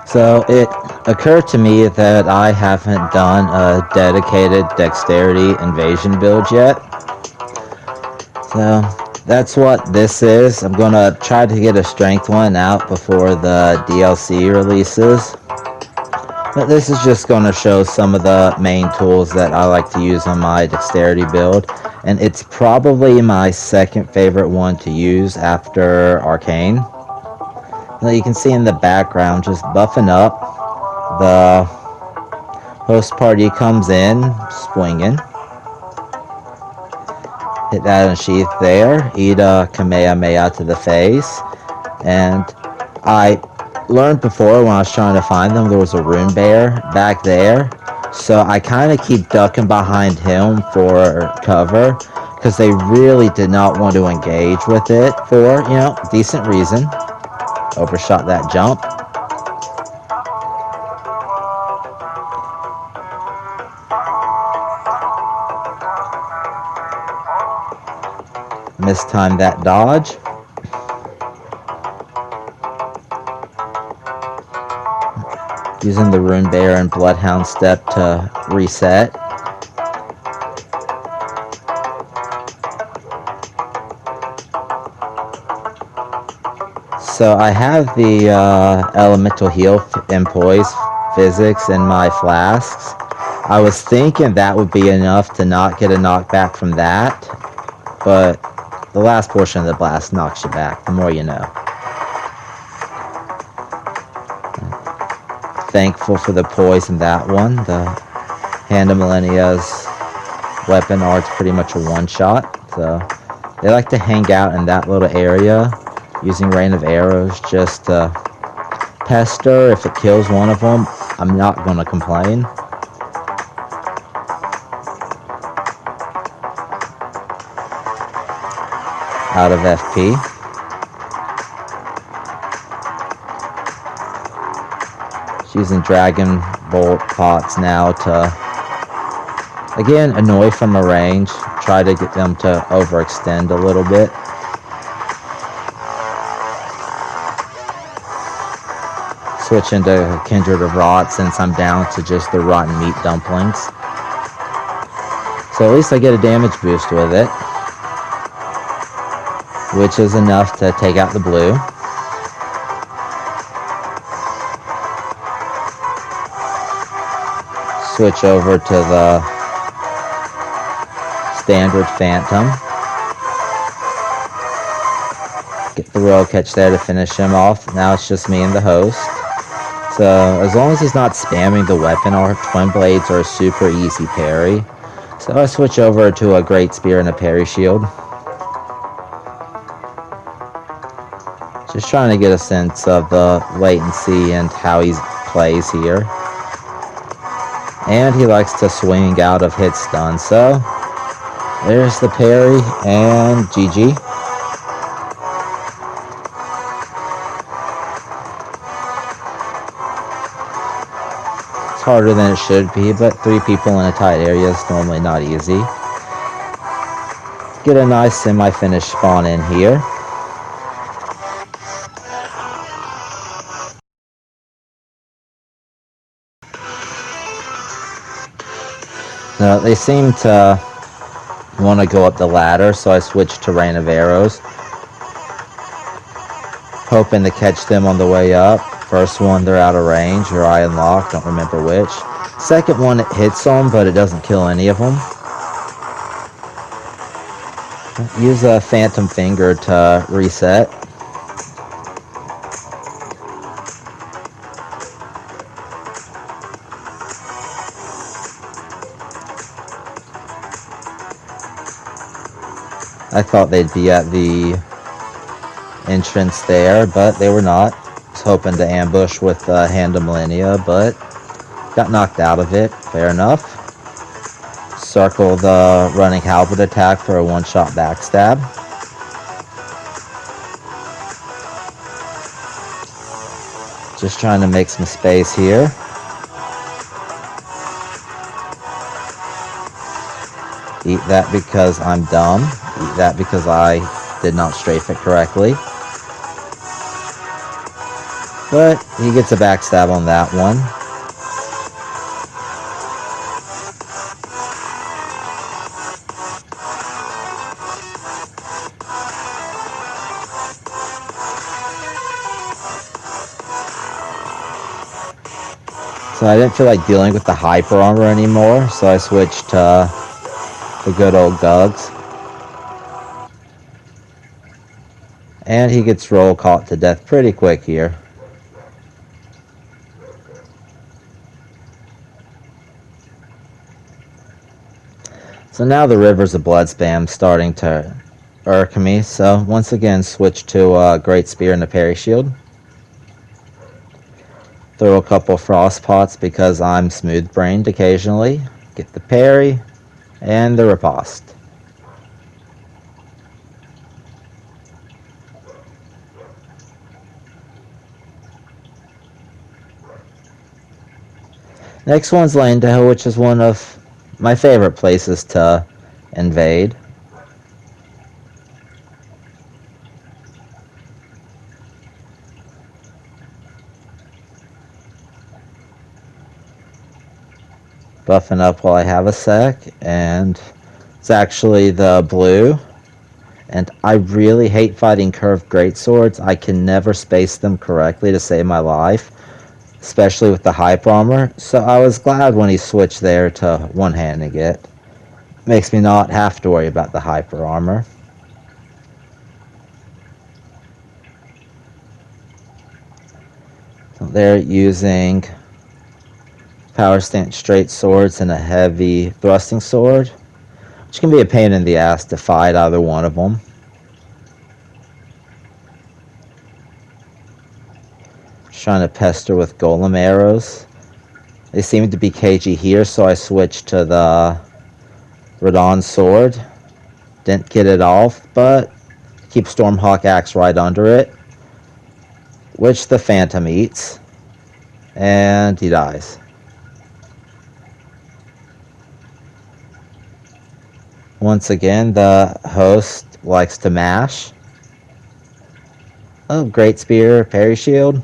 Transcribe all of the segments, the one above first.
So it occurred to me that I haven't done a dedicated dexterity invasion build yet. So that's what this is. I'm gonna try to get a strength one out before the DLC releases. But this is just gonna show some of the main tools that I like to use on my dexterity build. And it's probably my second favorite one to use after Arcane. Now you can see in the background just buffing up. The host party comes in swinging. Hit that unsheath there. Eat a Kamehameha to the face. And I learned before when I was trying to find them, there was a rune bear back there. So I kind of keep ducking behind him for cover because they really did not want to engage with it for, decent reason. Overshot that jump. Mistimed that dodge. Using the Rune Bear and Bloodhound step to reset. So I have the Elemental Heal and Poise physics in my flasks. I was thinking that would be enough to not get a knockback from that, but the last portion of the blast knocks you back, the more you know. Thankful for the poise in that one. The Hand of Millennia's weapon art's pretty much a one-shot, so they like to hang out in that little area using Rain of Arrows just to pester. If it kills one of them, I'm not going to complain. Out of FP. Using Dragon Bolt pots now to, again, annoy from a range. Try to get them to overextend a little bit. Switch into Kindred of Rot since I'm down to just the rotten meat dumplings. So at least I get a damage boost with it, which is enough to take out the blue. Switch over to the standard Phantom. Get the royal catch there to finish him off. Now it's just me and the host. So as long as he's not spamming the weapon, our twin blades are a super easy parry. So I switch over to a great spear and a parry shield. Just trying to get a sense of the latency and how he plays here. And he likes to swing out of hit stun, so there's the parry and GG. It's harder than it should be, but 3 people in a tight area is normally not easy. Get a nice semi-finish spawn in here. Now, they seem to want to go up the ladder, so I switched to Rain of Arrows. Hoping to catch them on the way up. First one, they're out of range, or I unlock, don't remember which. Second one, it hits them, but it doesn't kill any of them. Use a Phantom Finger to reset. I thought they'd be at the entrance there, but they were not. I was hoping to ambush with Hand of Millennia, but got knocked out of it. Fair enough. Circle the running halberd attack for a one-shot backstab. Just trying to make some space here. Eat that because I'm dumb. Eat that because I did not strafe it correctly. But he gets a backstab on that one. So I didn't feel like dealing with the hyper armor anymore, so I switched to the good old Gugs. And he gets roll caught to death pretty quick here. So now the Rivers of Blood spam starting to irk me, so once again switch to a Great Spear and a Parry Shield. Throw a couple Frost Pots because I'm smooth-brained occasionally. Get the parry and the riposte. Next one's Lane, which is one of my favorite places to invade. Buffing up while I have a sec, and it's actually the blue. And I really hate fighting curved greatswords. I can never space them correctly to save my life, especially with the hyper armor. So I was glad when he switched there to one-handing it. Makes me not have to worry about the hyper armor. So they're using power stance straight swords and a heavy thrusting sword, which can be a pain in the ass to fight either one of them. Just trying to pester with golem arrows. They seem to be cagey here, so I switched to the Radon sword. Didn't get it off, but keep Stormhawk Axe right under it, which the Phantom eats, and he dies. Once again, the host likes to mash. Oh, Great Spear, Parry Shield.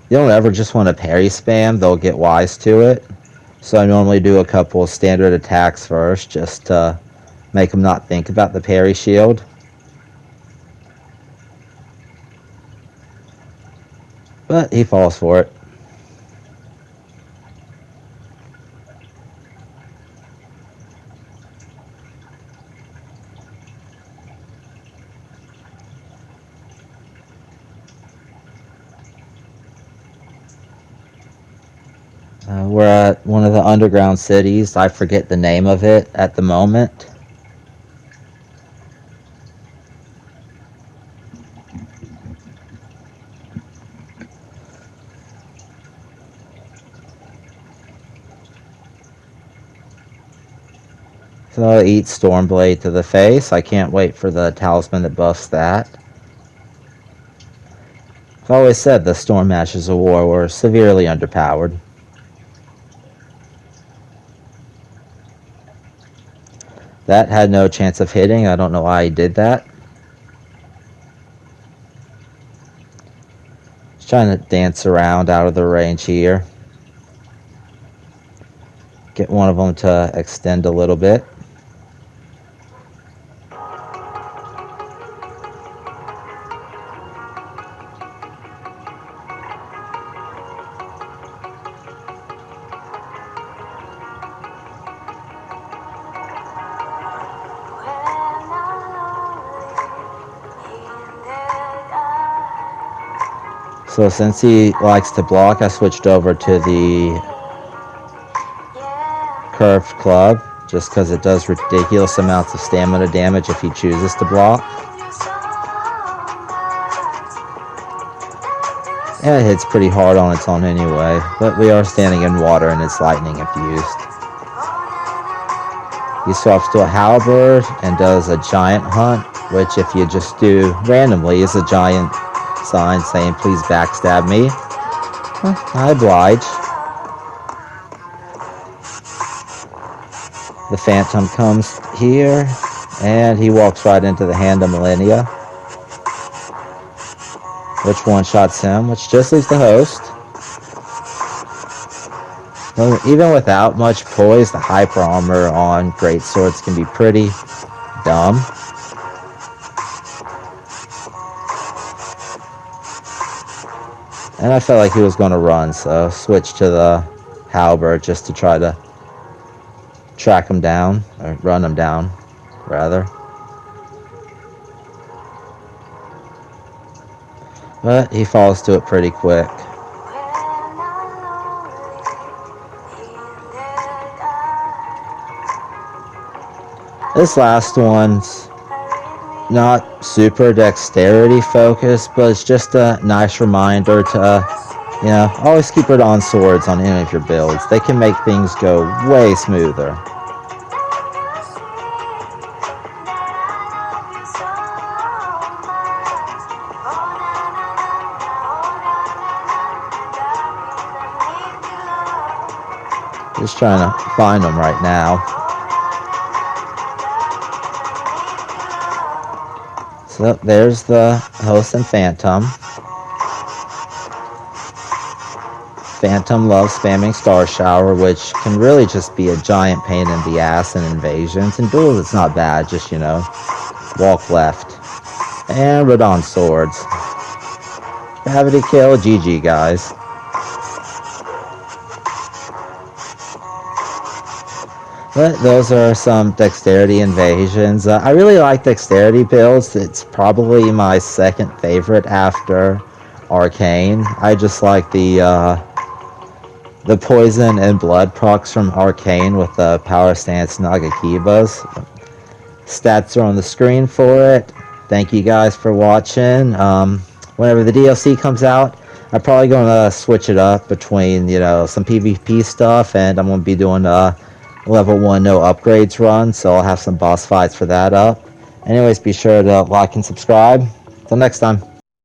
You don't ever just want to parry spam, they'll get wise to it. So I normally do a couple of standard attacks first, just to make them not think about the parry shield. But he falls for it. We're at one of the underground cities. I forget the name of it at the moment. So I'll eat Stormblade to the face. I can't wait for the talisman that buffs that. I've always said the Storm Ashes of War were severely underpowered. That had no chance of hitting. I don't know why he did that. Just trying to dance around out of the range here. Get one of them to extend a little bit. So since he likes to block, I switched over to the curved club, just because it does ridiculous amounts of stamina damage if he chooses to block. And it hits pretty hard on its own anyway, but we are standing in water and it's lightning infused. He swaps to a halberd and does a giant hunt, which if you just do randomly is a giant sign saying please backstab me. I oblige. The Phantom comes here and he walks right into the Hand of Millennia. which one-shots him, which just leaves the host. Well, even without much poise, the hyper armor on greatswords can be pretty dumb. And I felt like he was going to run, so switched to the halberd just to try to track him down, or run him down, rather. But he falls to it pretty quick. This last one's not super dexterity focused, but it's just a nice reminder to, always keep it on swords on any of your builds. They can make things go way smoother. Just trying to find them right now. So there's the host and Phantom. Phantom loves spamming Star Shower, which can really just be a giant pain in the ass in invasions. In duels, it's not bad, just, walk left. And Radon Swords. Gravity kill, GG, guys. But those are some dexterity invasions. I really like dexterity builds. It's probably my second favorite after Arcane. I just like the poison and blood procs from Arcane with the Power Stance Nagakibas. Stats are on the screen for it. Thank you guys for watching. Whenever the DLC comes out, I'm probably going to switch it up between, some PvP stuff, and I'm going to be doing level 1 no upgrades run, so I'll have some boss fights for that up. Anyways, be sure to like and subscribe. Till next time.